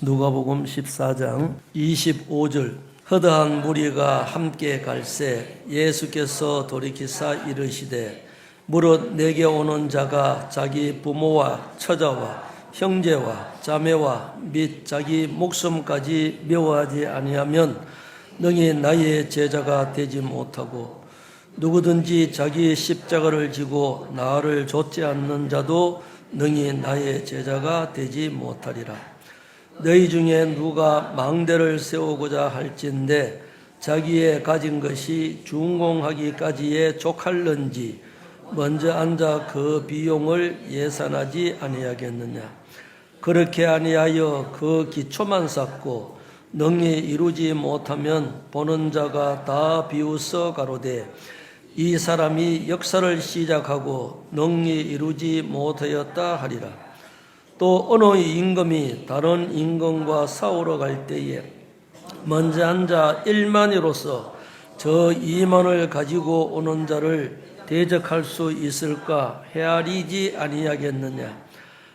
누가복음 14장 25절. 허다한 무리가 함께 갈새 예수께서 돌이키사 이르시되 무릇 내게 오는 자가 자기 부모와 처자와 형제와 자매와 및 자기 목숨까지 미워하지 아니하면 능히 나의 제자가 되지 못하고 누구든지 자기 십자가를 지고 나를 좇지 않는 자도 능히 나의 제자가 되지 못하리라. 너희 중에 누가 망대를 세우고자 할진대 자기의 가진 것이 준공하기까지에 족할는지 먼저 앉아 그 비용을 예산하지 아니하겠느냐. 그렇게 아니하여 그 기초만 쌓고 능히 이루지 못하면 보는 자가 다 비웃어 가로되 이 사람이 역사를 시작하고 능히 이루지 못하였다 하리라. 또 어느 임금이 다른 임금과 싸우러 갈 때에 먼저 앉아 1만이로서 저 2만을 가지고 오는 자를 대적할 수 있을까 헤아리지 아니하겠느냐.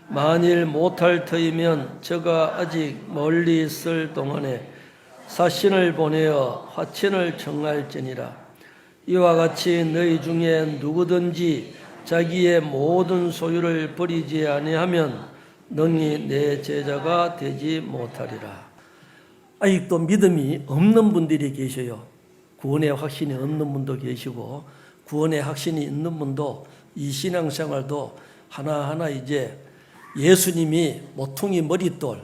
만일 못할 터이면 저가 아직 멀리 있을 동안에 사신을 보내어 화친을 청할지니라. 이와 같이 너희 중에 누구든지 자기의 모든 소유를 버리지 아니하면 능히 내 제자가 되지 못하리라. 아직도 믿음이 없는 분들이 계셔요. 구원의 확신이 없는 분도 계시고 구원의 확신이 있는 분도 이 신앙생활도 하나하나 이제 예수님이 모퉁이 머릿돌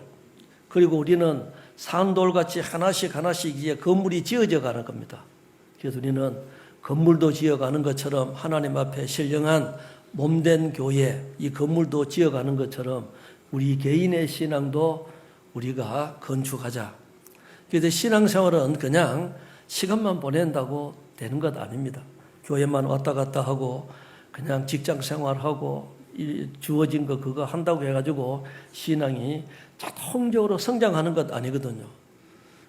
그리고 우리는 산돌같이 하나씩 이제 건물이 지어져 가는 겁니다. 그래서 우리는 건물도 지어가는 것처럼 하나님 앞에 신령한 몸된 교회 이 건물도 지어가는 것처럼 우리 개인의 신앙도 우리가 건축하자. 그래서 신앙생활은 그냥 시간만 보낸다고 되는 것 아닙니다. 교회만 왔다 갔다 하고 그냥 직장생활하고 주어진 거 그거 한다고 해가지고 신앙이 자동적으로 성장하는 것 아니거든요.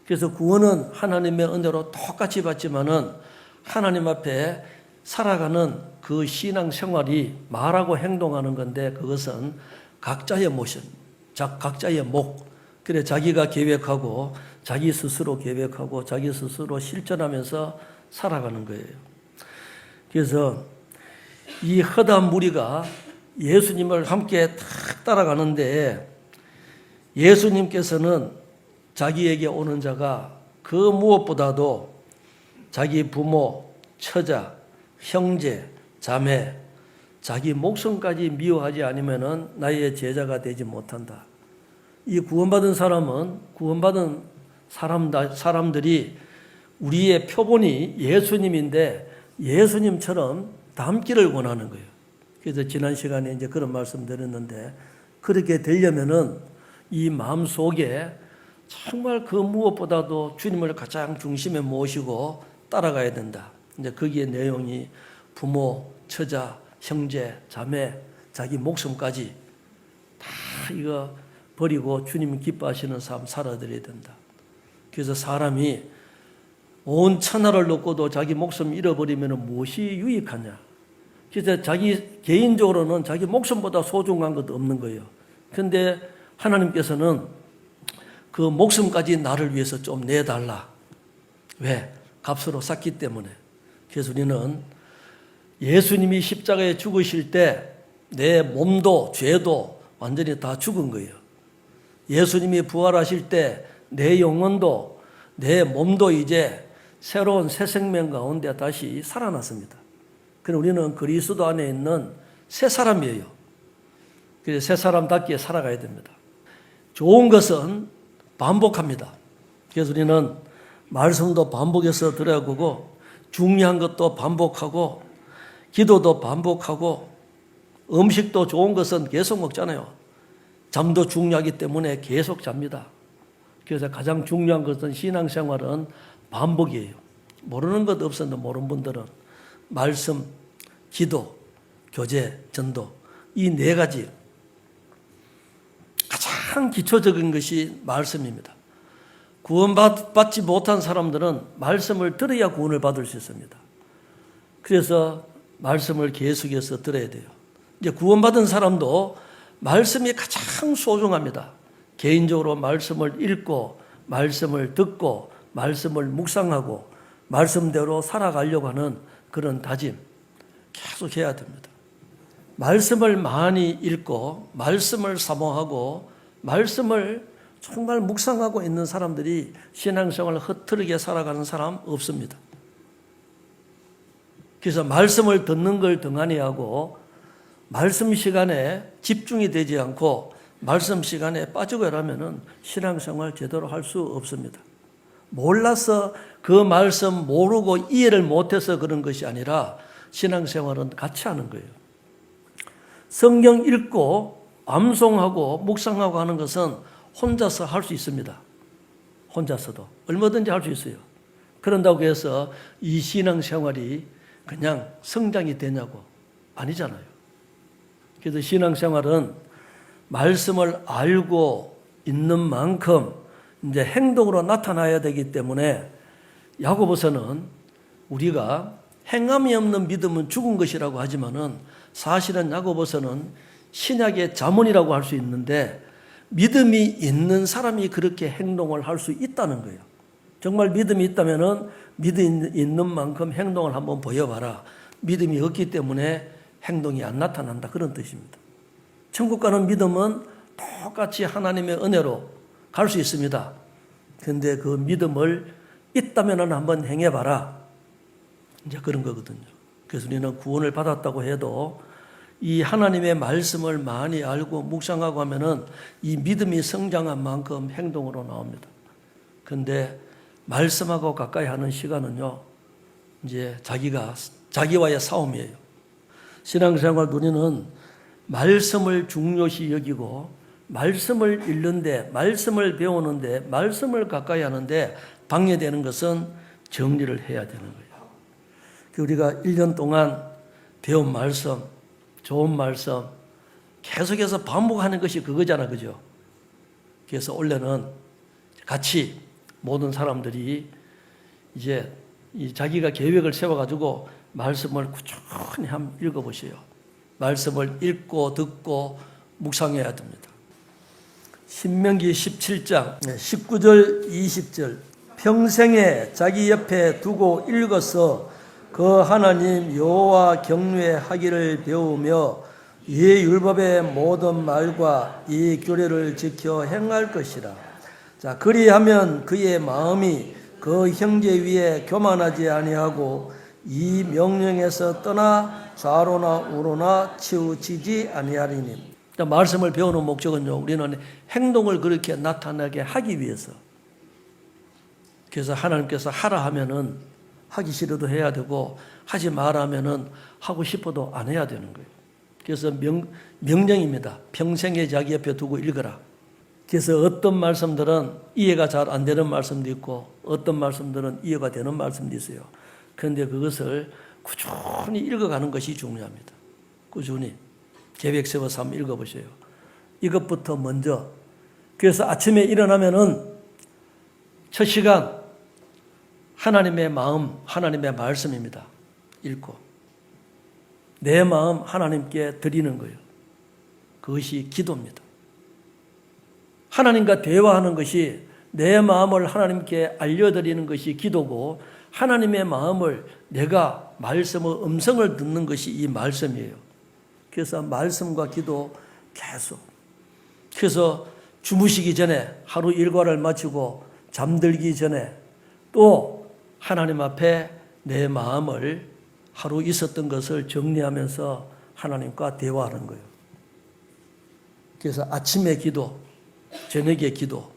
그래서 구원은 하나님의 은혜로 똑같이 받지만은 하나님 앞에 살아가는 그 신앙생활이 말하고 행동하는 건데 그것은 각자의 모션, 각자의 목, 그래 자기가 계획하고 자기 스스로 계획하고 자기 스스로 실천하면서 살아가는 거예요. 그래서 이 허다한 무리가 예수님을 함께 탁 따라가는데 예수님께서는 자기에게 오는 자가 그 무엇보다도 자기 부모, 처자, 형제, 자매, 자기 목숨까지 미워하지 않으면 나의 제자가 되지 못한다. 이 구원받은 사람은 구원받은 사람들이 우리의 표본이 예수님인데 예수님처럼 닮기를 원하는 거예요. 그래서 지난 시간에 이제 그런 말씀 드렸는데 그렇게 되려면은 이 마음 속에 정말 그 무엇보다도 주님을 가장 중심에 모시고 따라가야 된다. 이제 거기에 내용이 부모, 처자, 형제, 자매, 자기 목숨까지 다 이거 버리고 주님 기뻐하시는 삶 살아드려야 된다. 그래서 사람이 온 천하를 놓고도 자기 목숨 잃어버리면 무엇이 유익하냐. 그래서 자기 개인적으로는 자기 목숨보다 소중한 것도 없는 거예요. 그런데 하나님께서는 그 목숨까지 나를 위해서 좀 내달라. 왜? 값으로 샀기 때문에. 그래서 우리는 예수님이 십자가에 죽으실 때 내 몸도 죄도 완전히 다 죽은 거예요. 예수님이 부활하실 때 내 영혼도 내 몸도 이제 새로운 새 생명 가운데 다시 살아났습니다. 그럼 우리는 그리스도 안에 있는 새 사람이에요. 그래서 새 사람답게 살아가야 됩니다. 좋은 것은 반복합니다. 그래서 우리는 말씀도 반복해서 들어야 하고 중요한 것도 반복하고 기도도 반복하고 음식도 좋은 것은 계속 먹잖아요. 잠도 중요하기 때문에 계속 잡니다. 그래서 가장 중요한 것은 신앙생활은 반복이에요. 모르는 것 없었는데 모르는 분들은 말씀, 기도, 교제, 전도 이 네 가지 가장 기초적인 것이 말씀입니다. 구원받지 못한 사람들은 말씀을 들어야 구원을 받을 수 있습니다. 그래서 말씀을 계속해서 들어야 돼요. 이제 구원받은 사람도 말씀이 가장 소중합니다. 개인적으로 말씀을 읽고 말씀을 듣고 말씀을 묵상하고 말씀대로 살아가려고 하는 그런 다짐 계속 해야 됩니다. 말씀을 많이 읽고 말씀을 사모하고 말씀을 정말 묵상하고 있는 사람들이 신앙생활을 흐트르게 살아가는 사람 없습니다. 그래서 말씀을 듣는 걸 등한히 하고 말씀 시간에 집중이 되지 않고 말씀 시간에 빠지고 이러면은 신앙생활 제대로 할 수 없습니다. 몰라서 그 말씀 모르고 이해를 못해서 그런 것이 아니라 신앙생활은 같이 하는 거예요. 성경 읽고 암송하고 묵상하고 하는 것은 혼자서 할 수 있습니다. 혼자서도 얼마든지 할 수 있어요. 그런다고 해서 이 신앙생활이 그냥 성장이 되냐고 아니잖아요. 그래서 신앙생활은 말씀을 알고 있는 만큼 이제 행동으로 나타나야 되기 때문에 야고보서는 우리가 행함이 없는 믿음은 죽은 것이라고 하지만은 사실은 야고보서는 신약의 자문이라고 할 수 있는데 믿음이 있는 사람이 그렇게 행동을 할 수 있다는 거예요. 정말 믿음이 있다면은 믿음이 있는 만큼 행동을 한번 보여봐라. 믿음이 없기 때문에 행동이 안 나타난다. 그런 뜻입니다. 천국 가는 믿음은 똑같이 하나님의 은혜로 갈 수 있습니다. 그런데 그 믿음을 있다면 한번 행해봐라. 이제 그런 거거든요. 그래서 우리는 구원을 받았다고 해도 이 하나님의 말씀을 많이 알고 묵상하고 하면은 이 믿음이 성장한 만큼 행동으로 나옵니다. 그런데 말씀하고 가까이 하는 시간은요, 이제 자기와의 싸움이에요. 신앙생활 우리는 말씀을 중요시 여기고 말씀을 읽는데 말씀을 배우는데 말씀을 가까이 하는데 방해되는 것은 정리를 해야 되는 거예요. 우리가 1년 동안 배운 말씀, 좋은 말씀 계속해서 반복하는 것이 그거잖아, 그죠? 그래서 원래는 같이 모든 사람들이 이제 자기가 계획을 세워가지고 말씀을 꾸준히 한번 읽어보세요. 말씀을 읽고 듣고 묵상해야 됩니다. 신명기 17장 19절 20절 평생에 자기 옆에 두고 읽어서 그 하나님 여호와 경외하기를 배우며 이 율법의 모든 말과 이 규례를 지켜 행할 것이라. 자, 그리하면 그의 마음이 그 형제 위에 교만하지 아니하고 이 명령에서 떠나 좌로나 우로나 치우치지 아니하리니. 자, 말씀을 배우는 목적은요, 우리는 행동을 그렇게 나타나게 하기 위해서. 그래서 하나님께서 하라 하면은 하기 싫어도 해야 되고 하지 마라 하면은 하고 싶어도 안 해야 되는 거예요. 그래서 명령입니다. 평생에 자기 옆에 두고 읽어라. 그래서 어떤 말씀들은 이해가 잘 안 되는 말씀도 있고 어떤 말씀들은 이해가 되는 말씀도 있어요. 그런데 그것을 꾸준히 읽어가는 것이 중요합니다. 꾸준히 계획 세워서 한번 읽어보세요. 이것부터 먼저. 그래서 아침에 일어나면은 첫 시간 하나님의 마음, 하나님의 말씀입니다. 읽고 내 마음 하나님께 드리는 거예요. 그것이 기도입니다. 하나님과 대화하는 것이 내 마음을 하나님께 알려드리는 것이 기도고 하나님의 마음을 내가 말씀의 음성을 듣는 것이 이 말씀이에요. 그래서 말씀과 기도 계속. 그래서 주무시기 전에 하루 일과를 마치고 잠들기 전에 또 하나님 앞에 내 마음을 하루 있었던 것을 정리하면서 하나님과 대화하는 거예요. 그래서 아침에 기도, 저녁에 기도,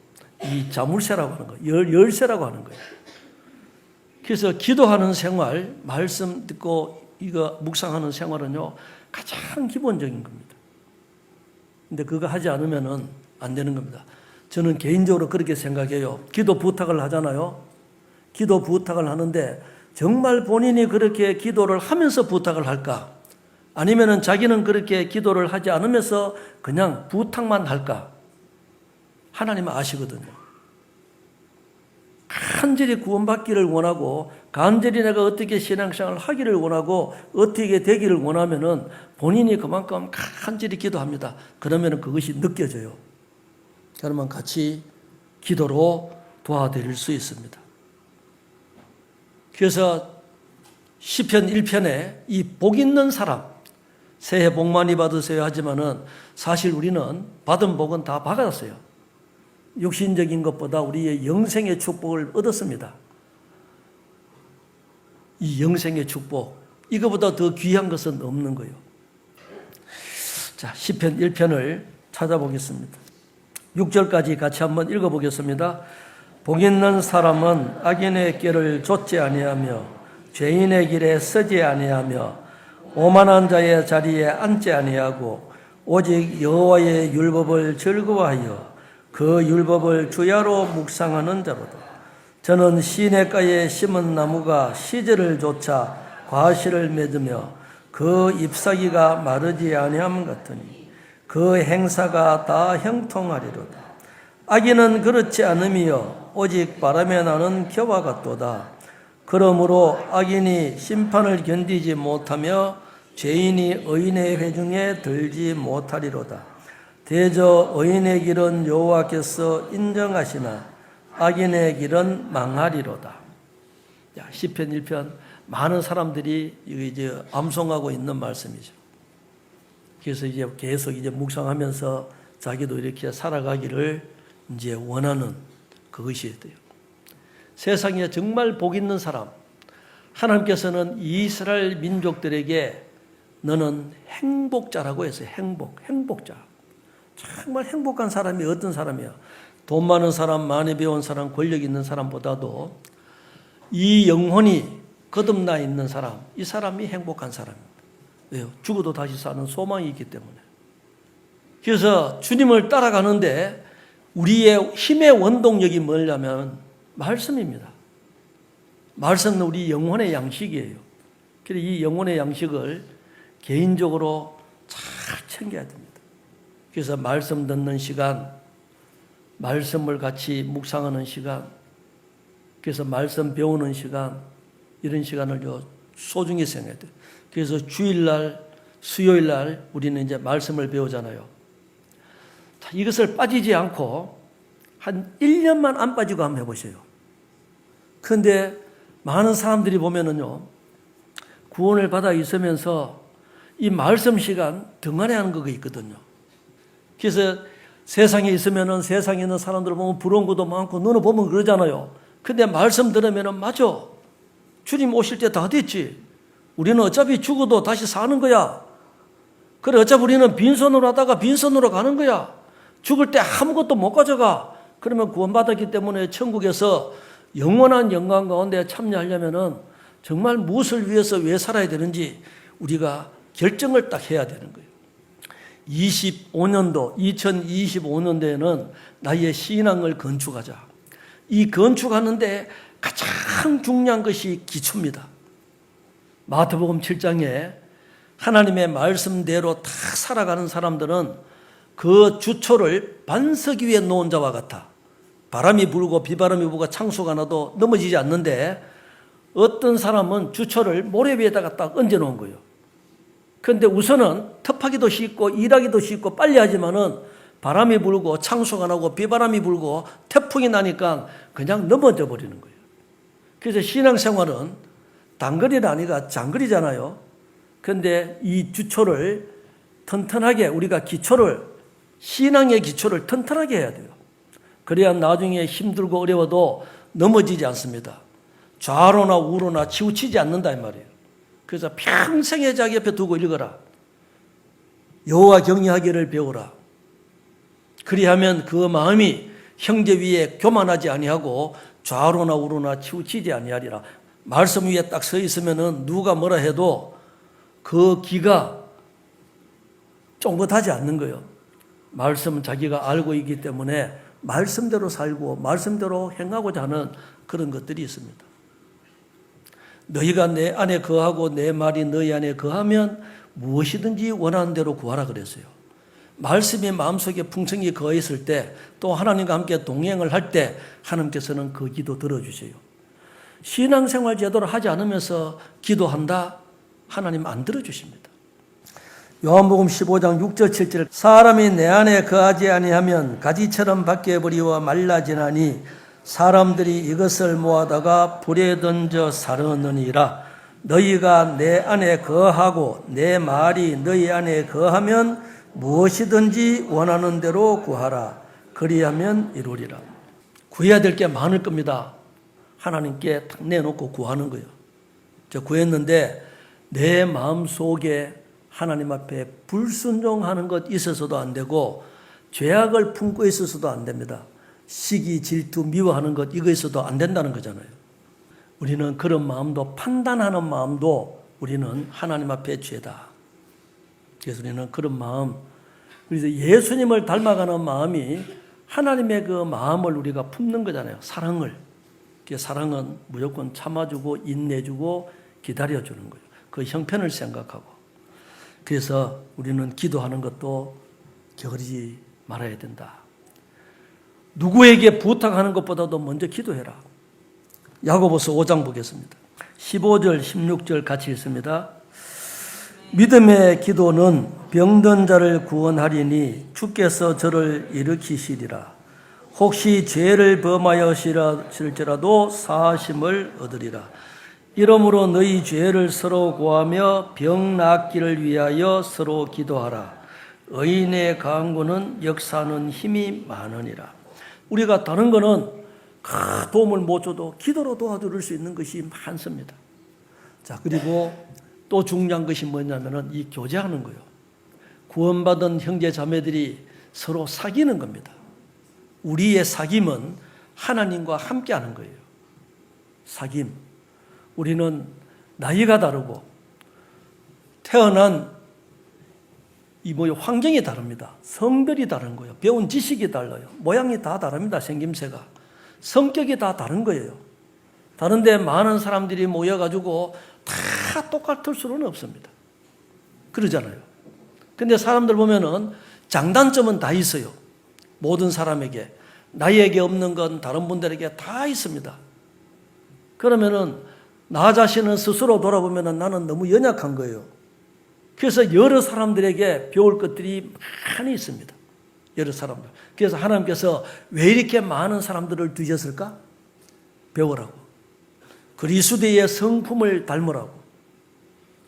이 자물쇠라고 하는 거예요. 열쇠라고 하는 거예요. 그래서 기도하는 생활, 말씀 듣고 이거 묵상하는 생활은요, 가장 기본적인 겁니다. 근데 그거 하지 않으면은 안 되는 겁니다. 저는 개인적으로 그렇게 생각해요. 기도 부탁을 하잖아요. 기도 부탁을 하는데 정말 본인이 그렇게 기도를 하면서 부탁을 할까? 아니면은 자기는 그렇게 기도를 하지 않으면서 그냥 부탁만 할까? 하나님은 아시거든요. 간절히 구원받기를 원하고 간절히 내가 어떻게 신앙생활을 하기를 원하고 어떻게 되기를 원하면은 본인이 그만큼 간절히 기도합니다. 그러면은 그것이 느껴져요. 그러면 같이 기도로 도와드릴 수 있습니다. 그래서 시편 1편에 이 복 있는 사람, 새해 복 많이 받으세요 하지만은 사실 우리는 받은 복은 다 받았어요. 육신적인 것보다 우리의 영생의 축복을 얻었습니다. 이 영생의 축복, 이거보다 더 귀한 것은 없는 거예요. 자, 시편 1편을 찾아보겠습니다. 6절까지 같이 한번 읽어보겠습니다. 복 있는 사람은 악인의 길을 좇지 아니하며 죄인의 길에 서지 아니하며 오만한 자의 자리에 앉지 아니하고 오직 여호와의 율법을 즐거워하여 그 율법을 주야로 묵상하는 자로다. 저는 시냇가에 심은 나무가 시절을 좇아 과실을 맺으며 그 잎사귀가 마르지 아니함 같으니 그 행사가 다 형통하리로다. 악인은 그렇지 않으며 오직 바람에 나는 겨와 같도다. 그러므로 악인이 심판을 견디지 못하며 죄인이 의인의 회중에 들지 못하리로다. 대저 의인의 길은 여호와께서 인정하시나 악인의 길은 망하리로다. 시편 1편 많은 사람들이 이제 암송하고 있는 말씀이죠. 그래서 이제 계속 이제 묵상하면서 자기도 이렇게 살아가기를 이제 원하는 그것이 돼요. 세상에 정말 복 있는 사람, 하나님께서는 이스라엘 민족들에게 너는 행복자라고 했어요. 행복자. 정말 행복한 사람이 어떤 사람이야? 돈 많은 사람, 많이 배운 사람, 권력 있는 사람보다도 이 영혼이 거듭나 있는 사람, 이 사람이 행복한 사람입니다. 왜요? 죽어도 다시 사는 소망이 있기 때문에. 그래서 주님을 따라가는데 우리의 힘의 원동력이 뭐냐면 말씀입니다. 말씀은 우리 영혼의 양식이에요. 그래서 이 영혼의 양식을 개인적으로 잘 챙겨야 됩니다. 그래서 말씀 듣는 시간, 말씀을 같이 묵상하는 시간, 그래서 말씀 배우는 시간, 이런 시간을 소중히 생각해야 돼요. 그래서 주일날, 수요일날 우리는 이제 말씀을 배우잖아요. 자, 이것을 빠지지 않고 한 1년만 안 빠지고 한번 해보세요. 그런데 많은 사람들이 보면은요, 구원을 받아 있으면서 이 말씀 시간 등한해 하는 거가 있거든요. 그래서 세상에 있으면은 세상에 있는 사람들 보면 부러운 것도 많고 너는 보면 그러잖아요. 근데 말씀 들으면은 맞아. 주님 오실 때 다 됐지. 우리는 어차피 죽어도 다시 사는 거야. 그래, 어차피 우리는 빈손으로 하다가 빈손으로 가는 거야. 죽을 때 아무것도 못 가져가. 그러면 구원받았기 때문에 천국에서 영원한 영광 가운데 참여하려면은 정말 무엇을 위해서 왜 살아야 되는지 우리가 결정을 딱 해야 되는 거예요. 2025년도에는 나의 신앙을 건축하자. 이 건축하는데 가장 중요한 것이 기초입니다. 마태복음 7장에 하나님의 말씀대로 다 살아가는 사람들은 그 주초를 반석 위에 놓은 자와 같아. 바람이 불고 비바람이 불고 창수가 나도 넘어지지 않는데 어떤 사람은 주초를 모래 위에다가 딱 얹어놓은 거예요. 그런데 우선은 터파기도 쉽고 일하기도 쉽고 빨리 하지만은 바람이 불고 창수가 나고 비바람이 불고 태풍이 나니까 그냥 넘어져 버리는 거예요. 그래서 신앙생활은 단거리는 아니라 장거리잖아요. 그런데 이 주초를 튼튼하게 우리가 신앙의 기초를 튼튼하게 해야 돼요. 그래야 나중에 힘들고 어려워도 넘어지지 않습니다. 좌로나 우로나 치우치지 않는다 이 말이에요. 그래서 평생에 자기 옆에 두고 읽어라. 여호와 경외하기를 배우라. 그리하면 그 마음이 형제 위에 교만하지 아니하고 좌로나 우로나 치우치지 아니하리라. 말씀 위에 딱 서 있으면은 누가 뭐라 해도 그 기가 쫑긋하지 않는 거예요. 말씀은 자기가 알고 있기 때문에 말씀대로 살고 말씀대로 행하고자 하는 그런 것들이 있습니다. 너희가 내 안에 거하고 내 말이 너희 안에 거하면 무엇이든지 원하는 대로 구하라 그랬어요. 말씀이 마음속에 풍성히 거했을 때 또 하나님과 함께 동행을 할 때 하나님께서는 그 기도 들어주세요. 신앙생활 제대로 하지 않으면서 기도한다? 하나님 안 들어주십니다. 요한복음 15장 6절 7절 사람이 내 안에 거하지 아니하면 가지처럼 밖에 버리워 말라지나니 사람들이 이것을 모아다가 불에 던져 사르느니라. 너희가 내 안에 거하고 내 말이 너희 안에 거하면 무엇이든지 원하는 대로 구하라. 그리하면 이루리라. 구해야 될 게 많을 겁니다. 하나님께 탁 내놓고 구하는 거예요. 저 구했는데 내 마음 속에 하나님 앞에 불순종하는 것 있어서도 안 되고 죄악을 품고 있어서도 안 됩니다. 시기, 질투, 미워하는 것 이거 있어도 안 된다는 거잖아요. 우리는 그런 마음도 판단하는 마음도 우리는 하나님 앞에 죄다. 그래서 우리는 그런 마음, 그래서 예수님을 닮아가는 마음이 하나님의 그 마음을 우리가 품는 거잖아요. 사랑을. 사랑은 무조건 참아주고 인내주고 기다려주는 거예요. 그 형편을 생각하고. 그래서 우리는 기도하는 것도 게으르지 말아야 된다. 누구에게 부탁하는 것보다도 먼저 기도해라. 야고보서 5장 보겠습니다. 15절 16절 같이 읽습니다. 믿음의 기도는 병든 자를 구원하리니 주께서 저를 일으키시리라. 혹시 죄를 범하였을지라도 사하심을 얻으리라. 이러므로 너희 죄를 서로 고하며 병 낫기를 위하여 서로 기도하라. 의인의 강구는 역사하는 힘이 많으니라. 우리가 다른 거는 도움을 못 줘도 기도로 도와줄 수 있는 것이 많습니다. 자, 그리고 또 중요한 것이 뭐냐면은 이 교제하는 거예요. 구원받은 형제 자매들이 서로 사귀는 겁니다. 우리의 사귐은 하나님과 함께 하는 거예요. 사귐. 우리는 나이가 다르고 태어난 환경이 다릅니다. 성별이 다른 거예요. 배운 지식이 달라요. 모양이 다 다릅니다. 생김새가. 성격이 다 다른 거예요. 다른데 많은 사람들이 모여가지고 다 똑같을 수는 없습니다. 그러잖아요. 근데 사람들 보면은 장단점은 다 있어요. 모든 사람에게. 나에게 없는 건 다른 분들에게 다 있습니다. 그러면은 나 자신은 스스로 돌아보면은 나는 너무 연약한 거예요. 그래서 여러 사람들에게 배울 것들이 많이 있습니다. 여러 사람들. 그래서 하나님께서 왜 이렇게 많은 사람들을 두셨을까? 배우라고. 그리스도의 성품을 닮으라고.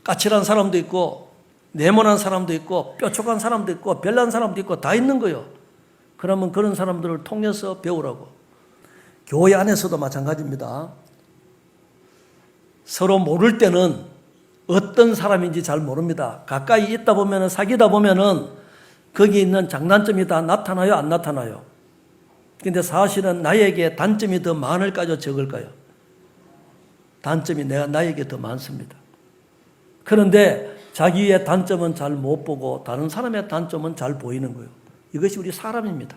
까칠한 사람도 있고 네모난 사람도 있고 뾰족한 사람도 있고 별난 사람도 있고 다 있는 거예요. 그러면 그런 사람들을 통해서 배우라고. 교회 안에서도 마찬가지입니다. 서로 모를 때는 어떤 사람인지 잘 모릅니다. 가까이 있다 보면 사귀다 보면은 거기 있는 장단점이 다 나타나요, 안 나타나요? 근데 사실은 나에게 단점이 더 많을까요, 적을까요? 단점이 나에게 더 많습니다. 그런데 자기의 단점은 잘 못 보고 다른 사람의 단점은 잘 보이는 거예요. 이것이 우리 사람입니다.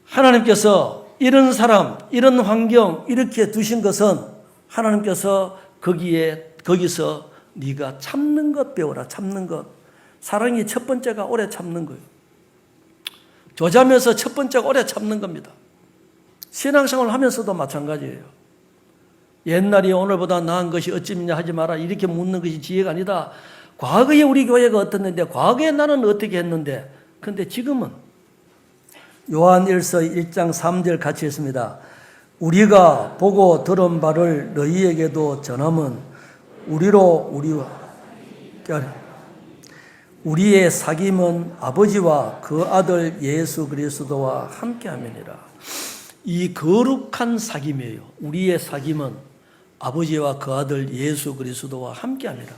하나님께서 이런 사람, 이런 환경 이렇게 두신 것은 하나님께서 거기서 네가 참는 것 배워라. 참는 것. 사랑이 첫 번째가 오래 참는 거예요. 조자면서 첫 번째가 오래 참는 겁니다. 신앙생활 하면서도 마찬가지예요. 옛날이 오늘보다 나은 것이 어찌냐 하지 마라. 이렇게 묻는 것이 지혜가 아니다. 과거에 우리 교회가 어떻는데, 과거에 나는 어떻게 했는데, 근데 지금은 요한 1서 1장 3절 같이 했습니다. 우리가 보고 들은 바를 너희에게도 전함은 우리의 사귐은 아버지와 그 아들 예수 그리스도와 함께함이니라. 이 거룩한 사귐이에요. 우리의 사귐은 아버지와 그 아들 예수 그리스도와 함께함이라.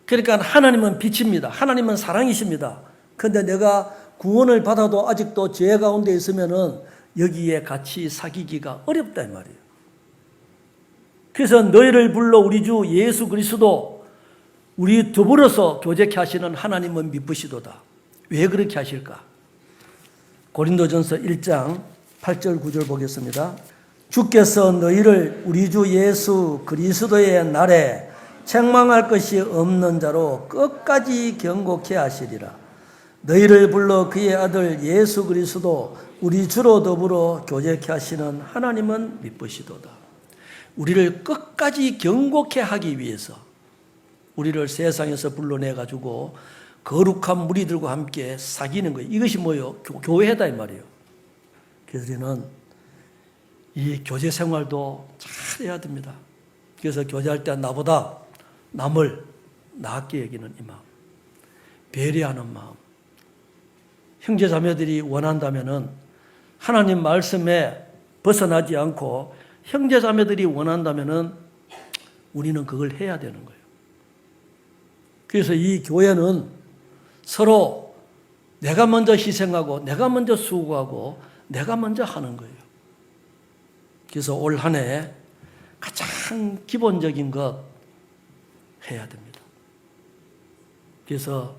그러니까 하나님은 빛입니다. 하나님은 사랑이십니다. 그런데 내가 구원을 받아도 아직도 죄 가운데 있으면은 여기에 같이 사귀기가 어렵다 이 말이에요. 그래서 너희를 불러 우리 주 예수 그리스도 우리 더불어서 교제케 하시는 하나님은 미쁘시도다. 왜 그렇게 하실까? 고린도전서 1장 8절 9절 보겠습니다. 주께서 너희를 우리 주 예수 그리스도의 날에 책망할 것이 없는 자로 끝까지 경고케 하시리라. 너희를 불러 그의 아들 예수 그리스도 우리 주로 더불어 교제케 하시는 하나님은 미쁘시도다. 우리를 끝까지 경고케 하기 위해서 우리를 세상에서 불러내가지고 거룩한 무리들과 함께 사귀는 거예요. 이것이 뭐예요? 교회다 이 말이에요. 그래서 우리는 이 교제 생활도 잘 해야 됩니다. 그래서 교제할 때 나보다 남을 낮게 여기는 이 마음, 배려하는 마음. 형제 자매들이 원한다면은 하나님 말씀에 벗어나지 않고 형제 자매들이 원한다면은 우리는 그걸 해야 되는 거예요. 그래서 이 교회는 서로 내가 먼저 희생하고 내가 먼저 수고하고 내가 먼저 하는 거예요. 그래서 올 한 해 가장 기본적인 것 해야 됩니다. 그래서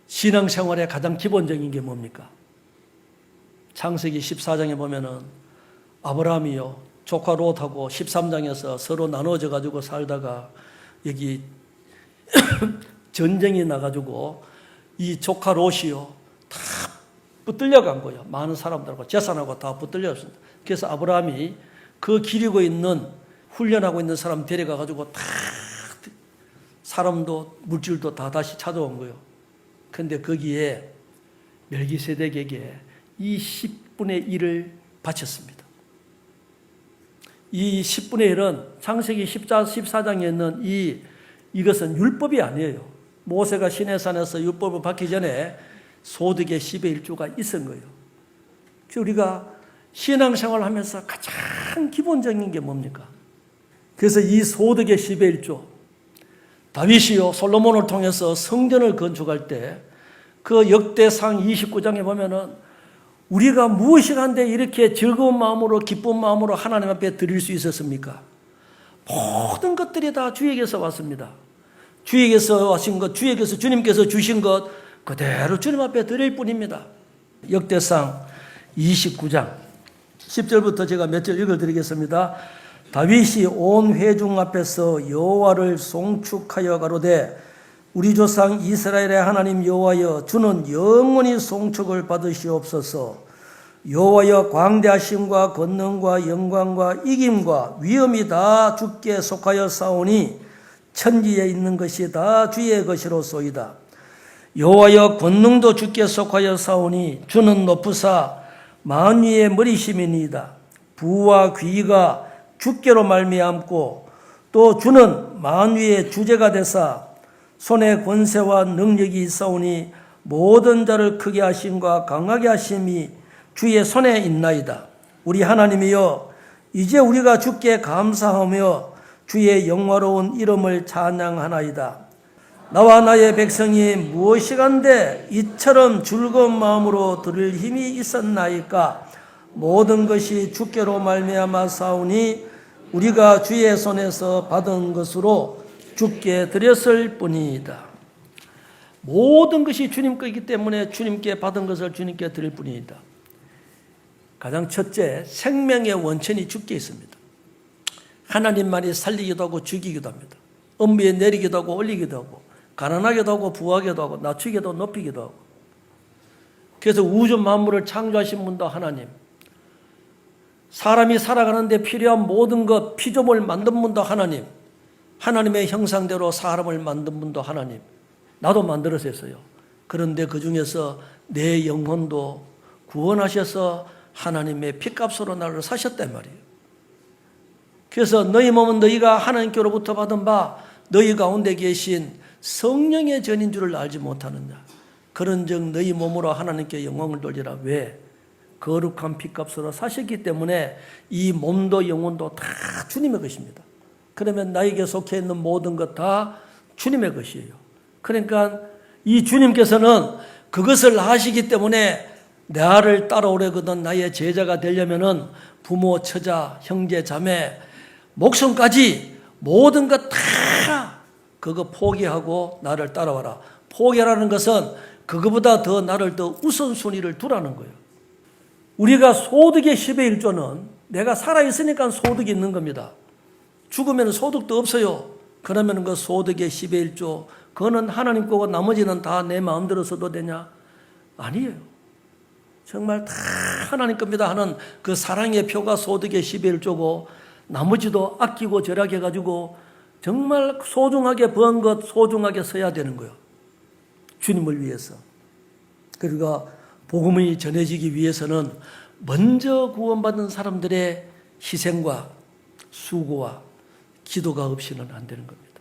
신앙생활의 가장 기본적인 게 뭡니까? 창세기 14장에 보면은 아브라함이요 조카 롯하고 13장에서 서로 나눠져 가지고 살다가 여기 전쟁이 나가지고 이 조카 롯이요 다 붙들려 간 거예요. 많은 사람들하고 재산하고 다 붙들렸습니다. 그래서 아브라함이 그 기르고 있는 훈련하고 있는 사람 데려가 가지고 다 사람도 물질도 다 다시 찾아온 거예요. 그런데 거기에 멜기세덱에게 이 10분의 1을 바쳤습니다. 이 10분의 1은 창세기 14장에 있는 이것은 율법이 아니에요. 모세가 시내산에서 율법을 받기 전에 소득의 10의 1조가 있은 거예요. 그래서 우리가 신앙생활을 하면서 가장 기본적인 게 뭡니까? 그래서 이 소득의 10의 1조, 다윗이요 솔로몬을 통해서 성전을 건축할 때 그 역대상 29장에 보면은 우리가 무엇이 한데 이렇게 즐거운 마음으로 기쁜 마음으로 하나님 앞에 드릴 수 있었습니까? 모든 것들이 다 주에게서 왔습니다. 주에게서 하신 것, 주님께서 주신 것 그대로 주님 앞에 드릴 뿐입니다. 역대상 29장 10절부터 제가 몇 절 읽어드리겠습니다. 다윗이 온 회중 앞에서 여호와를 송축하여 가로되 우리 조상 이스라엘의 하나님 여호와여 주는 영원히 송축을 받으시옵소서. 여호와여 광대하심과 권능과 영광과 이김과 위엄이 다 주께 속하여 싸우니 천지에 있는 것이 다 주의 것이로소이다. 여호와여 권능도 주께 속하여 싸우니 주는 높으사 만위의 머리심이니이다. 부와 귀가 주께로 말미암고 또 주는 만위의 주제가 되사 손에 권세와 능력이 있사오니 모든 자를 크게 하심과 강하게 하심이 주의 손에 있나이다. 우리 하나님이여 이제 우리가 주께 감사하며 주의 영화로운 이름을 찬양하나이다. 나와 나의 백성이 무엇이간데 이처럼 즐거운 마음으로 들을 힘이 있었나이까. 모든 것이 주께로 말미암아 싸우니 우리가 주의 손에서 받은 것으로 주께 드렸을 뿐이다. 모든 것이 주님 거이기 때문에 주님께 받은 것을 주님께 드릴 뿐이다. 가장 첫째, 생명의 원천이 주께 있습니다. 하나님만이 살리기도 하고 죽이기도 합니다. 엄미에 내리기도 하고 올리기도 하고 가난하게도 하고 부하게도 하고 낮추기도 높이기도 하고. 그래서 우주 만물을 창조하신 분도 하나님, 사람이 살아가는데 필요한 모든 것 피조물 만든 분도 하나님, 하나님의 형상대로 사람을 만든 분도 하나님, 나도 만들어서 그런데 그 중에서 내 영혼도 구원하셔서 하나님의 피값으로 나를 사셨단 말이에요. 그래서 너희 몸은 너희가 하나님께로부터 받은 바 너희 가운데 계신 성령의 전인 줄을 알지 못하느냐. 그런즉 너희 몸으로 하나님께 영광을 돌리라. 왜? 거룩한 피값으로 사셨기 때문에 이 몸도 영혼도 다 주님의 것입니다. 그러면 나에게 속해 있는 모든 것 다 주님의 것이에요. 그러니까 이 주님께서는 그것을 하시기 때문에 나를 따라오려거든 나의 제자가 되려면은 부모, 처자, 형제, 자매, 목숨까지 모든 것 다 그거 포기하고 나를 따라와라. 포기하라는 것은 그거보다 더 나를 더 우선순위를 두라는 거예요. 우리가 소득의 10의 1조는 내가 살아있으니까 소득이 있는 겁니다. 죽으면 소득도 없어요. 그러면 그 소득의 10의 1조, 그거는 하나님 거고 나머지는 다 내 마음대로 써도 되냐? 아니에요. 정말 다 하나님 겁니다 하는 그 사랑의 표가 소득의 10의 1조고 나머지도 아끼고 절약해가지고 정말 소중하게 번 것 소중하게 써야 되는 거예요. 주님을 위해서. 그리고 복음이 전해지기 위해서는 먼저 구원받은 사람들의 희생과 수고와 기도가 없이는 안 되는 겁니다.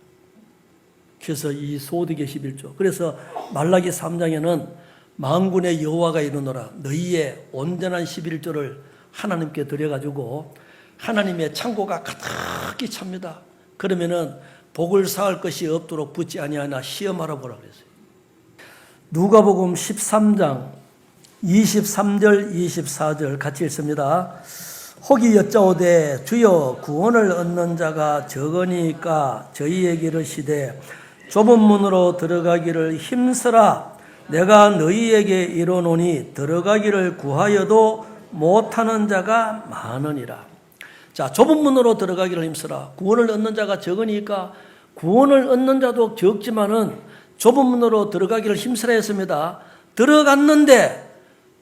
그래서 이 소득의 11조. 그래서 말라기 3장에는 만군의 여호와가 이르노라 너희의 온전한 11조를 하나님께 드려가지고 하나님의 창고가 가득히 찹니다. 그러면은 복을 쌓을 것이 없도록 붙지 아니하나 시험하라 보라 그랬어요. 누가복음 13장 23절 24절 같이 읽습니다. 혹이 여짜오되 주여 구원을 얻는 자가 적으니까 저희에게 이르시되 좁은 문으로 들어가기를 힘쓰라. 내가 너희에게 이르노니 들어가기를 구하여도 못하는 자가 많으니라. 자, 좁은 문으로 들어가기를 힘쓰라. 구원을 얻는 자가 적으니까 구원을 얻는 자도 적지만은 좁은 문으로 들어가기를 힘쓰라 했습니다. 들어갔는데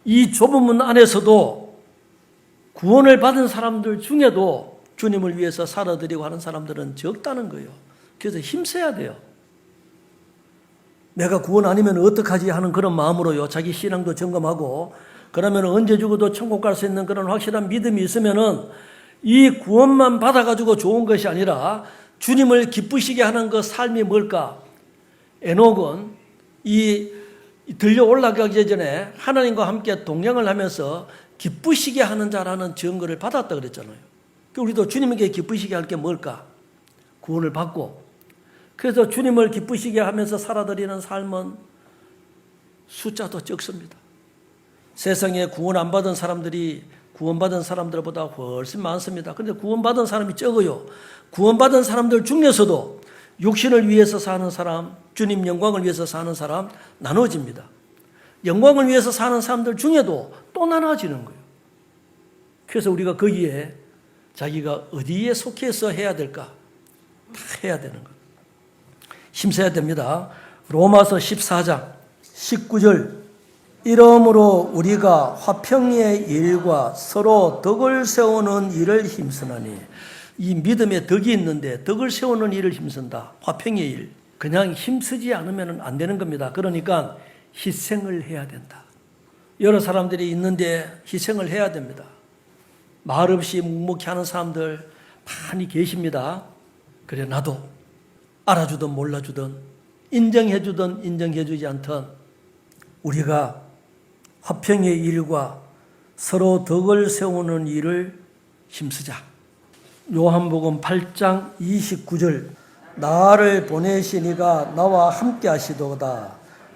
이 좁은 문 안에서도 구원을 받은 사람들 중에도 주님을 위해서 살아드리고 하는 사람들은 적다는 거예요. 그래서 힘써야 돼요. 내가 구원 아니면 어떡하지 하는 그런 마음으로요. 자기 신앙도 점검하고 그러면 언제 죽어도 천국 갈 수 있는 그런 확실한 믿음이 있으면은 이 구원만 받아가지고 좋은 것이 아니라 주님을 기쁘시게 하는 그 삶이 뭘까? 에녹은 이 들려 올라가기 전에 하나님과 함께 동행을 하면서 기쁘시게 하는 자라는 증거를 받았다 그랬잖아요. 우리도 주님에게 기쁘시게 할 게 뭘까? 구원을 받고 그래서 주님을 기쁘시게 하면서 살아드리는 삶은 숫자도 적습니다. 세상에 구원 안 받은 사람들이 구원받은 사람들보다 훨씬 많습니다. 그런데 구원받은 사람이 적어요. 구원받은 사람들 중에서도 육신을 위해서 사는 사람, 주님 영광을 위해서 사는 사람 나눠집니다. 영광을 위해서 사는 사람들 중에도 또 나눠지는 거예요. 그래서 우리가 거기에 자기가 어디에 속해서 해야 될까? 다 해야 되는 거예요. 힘써야 됩니다. 로마서 14장 19절 이러므로 우리가 화평의 일과 서로 덕을 세우는 일을 힘쓰나니 이 믿음에 덕이 있는데 덕을 세우는 일을 힘쓴다. 화평의 일. 그냥 힘쓰지 않으면 안 되는 겁니다. 그러니까 희생을 해야 된다. 여러 사람들이 있는데 희생을 해야 됩니다. 말 없이 묵묵히 하는 사람들 많이 계십니다. 그래 나도 알아주든 몰라주든 인정해주든 인정해주지 않든 우리가 화평의 일과 서로 덕을 세우는 일을 힘쓰자. 요한복음 8장 29절 나를 보내시니가 나와 함께 하시도다.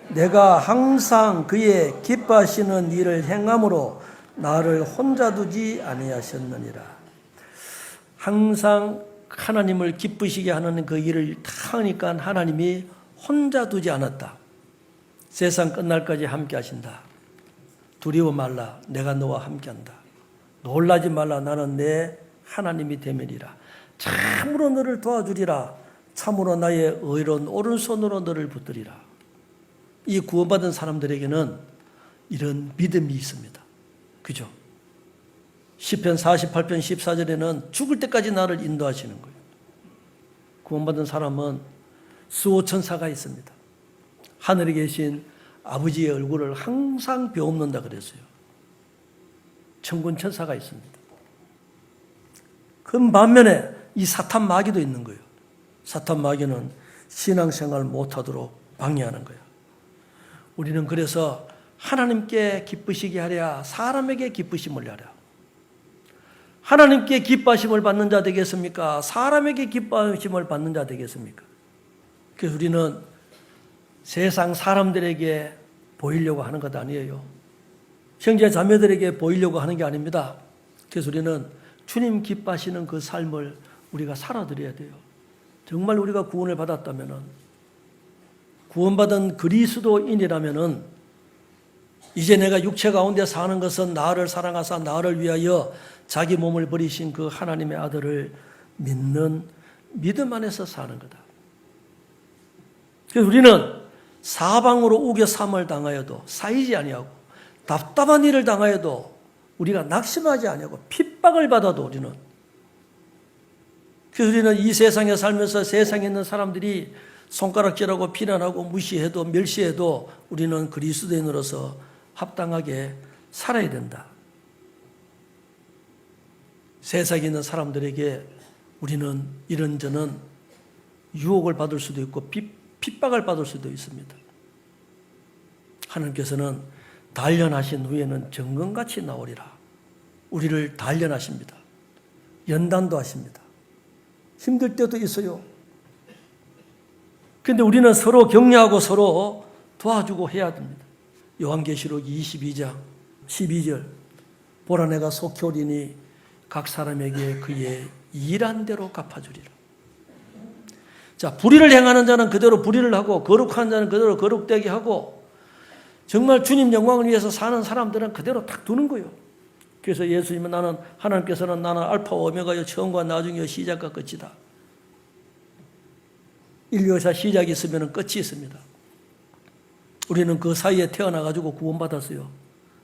내가 항상 그의 기뻐하시는 일을 행함으로 나를 혼자 두지 아니하셨느니라. 항상 하나님을 기쁘시게 하는 그 일을 다 하니까 하나님이 혼자 두지 않았다. 세상 끝날까지 함께 하신다. 두려워 말라. 내가 너와 함께 한다. 놀라지 말라. 나는 내 하나님이 되면이라. 참으로 너를 도와주리라. 참으로 나의 의로운 오른손으로 너를 붙들리라. 이 구원받은 사람들에게는 이런 믿음이 있습니다. 그죠? 시편 48편 14절에는 죽을 때까지 나를 인도하시는 거예요. 구원받은 사람은 수호천사가 있습니다. 하늘에 계신 아버지의 얼굴을 항상 배움는다 그랬어요. 천군천사가 있습니다. 그 반면에 이 사탄 마귀도 있는 거예요. 사탄 마귀는 신앙생활 못하도록 방해하는 거예요. 우리는 그래서 하나님께 기쁘시게 하랴 사람에게 기쁘심을 하랴. 하나님께 기뻐하심을 받는 자 되겠습니까? 사람에게 기뻐하심을 받는 자 되겠습니까? 그래서 우리는 세상 사람들에게 보이려고 하는 것 아니에요. 형제 자매들에게 보이려고 하는 게 아닙니다. 그래서 우리는 주님 기뻐하시는 그 삶을 우리가 살아드려야 돼요. 정말 우리가 구원을 받았다면은, 구원받은 그리스도인이라면은 이제 내가 육체 가운데 사는 것은 나를 사랑하사 나를 위하여 자기 몸을 버리신 그 하나님의 아들을 믿는 믿음 안에서 사는 거다. 그래서 우리는 사방으로 우겨 삼을 당하여도 사이지 아니하고 답답한 일을 당하여도 우리가 낙심하지 아니하고 핍박을 받아도 우리는, 그래서 우리는 이 세상에 살면서 세상에 있는 사람들이 손가락질하고 비난하고 무시해도 멸시해도 우리는 그리스도인으로서 합당하게 살아야 된다. 세상에 있는 사람들에게 우리는 이런저런 유혹을 받을 수도 있고 핍박을 받을 수도 있습니다. 하나님께서는 단련하신 후에는 정금같이 나오리라. 우리를 단련하십니다. 연단도 하십니다. 힘들 때도 있어요. 그런데 우리는 서로 격려하고 서로 도와주고 해야 됩니다. 요한계시록 22장 12절 보라 내가 속히 오리니 각 사람에게 그의 일한 대로 갚아주리라. 자, 불의를 행하는 자는 그대로 불의를 하고 거룩한 자는 그대로 거룩되게 하고 정말 주님 영광을 위해서 사는 사람들은 그대로 딱 두는 거예요. 그래서 예수님은 하나님께서는 나는 알파와 오메가여 처음과 나중이여 시작과 끝이다. 인류의 시작이 있으면 끝이 있습니다. 우리는 그 사이에 태어나가지고 구원받았어요.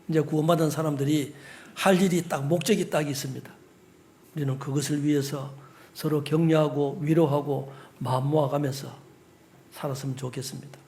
이제 구원받은 사람들이 할 일이 딱 목적이 딱 있습니다. 우리는 그것을 위해서 서로 격려하고 위로하고 마음 모아가면서 살았으면 좋겠습니다.